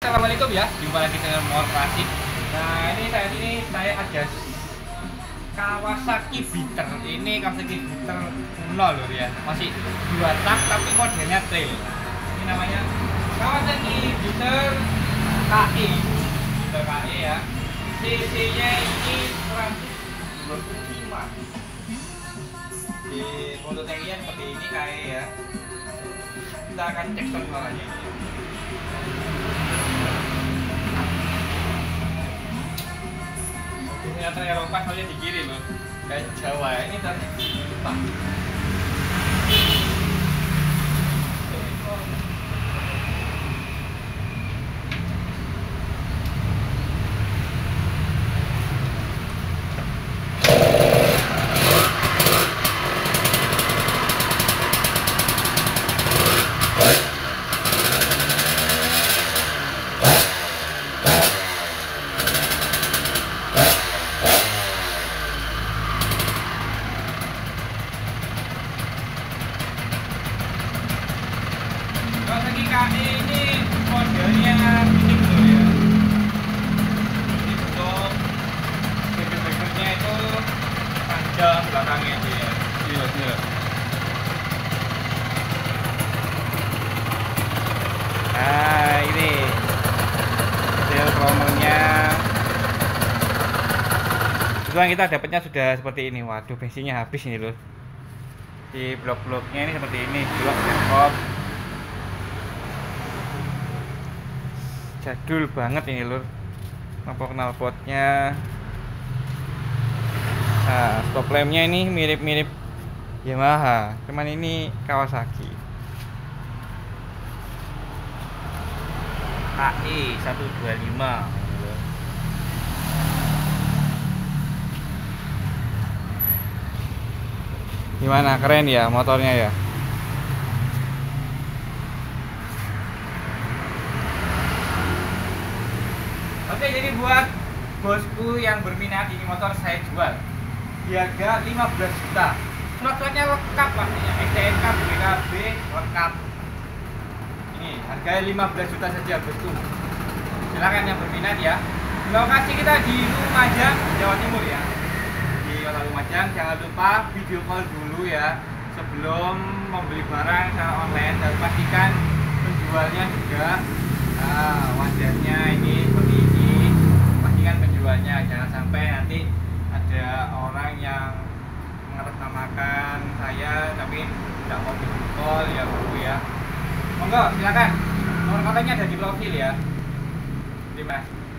Assalamualaikum ya, jumpa lagi dengan Motor Klasik. Nah ini saat ini saya ada Kawasaki Beater. Ini Kawasaki Beater kuno loh ya, masih 2 tak tapi modelnya trail. Ini namanya Kawasaki Beater KE. Beater KE ya. CC-nya ini 125. Di untuk tankian seperti ini KE ya. Kita akan cek suaranya ini. Ternyata Eropa soalnya dikirim loh, kayak Jawa ini dari Jepang. Kawasaki KE ini modelnya unik loh ya. Ini untuk backgroundnya itu panjang belakangnya itu ya. Iya. Nah ini detail promonya. Kebetulan kita dapatnya sudah seperti ini. Waduh, bensinnya habis ini loh. Di blok-bloknya ini seperti ini, blok Telkom. Jadul banget ini lur, knalpotnya. Nah, stop lampnya ini mirip-mirip Yamaha, cuman ini Kawasaki KE 125. Gimana, keren ya motornya ya. Oke, jadi buat bosku yang berminat ini motor saya jual di harga 15 juta. Slot-slotnya lengkap pastinya, STNK, BKB lengkap. Ini harganya 15 juta saja bosku. Silakan yang berminat ya. Lokasi kita di Lumajang, Jawa Timur ya. Di Kota Lumajang, jangan lupa video call dulu ya sebelum membeli barang secara online, dan pastikan penjualnya juga. Nah, wajahnya ini seperti ini, pastikan penjualnya, jangan sampai nanti ada orang yang mengatasnamakan saya tapi tidak mau video call ya bro ya. Monggo silakan, nomor kontaknya ada di profil ya. Terima kasih.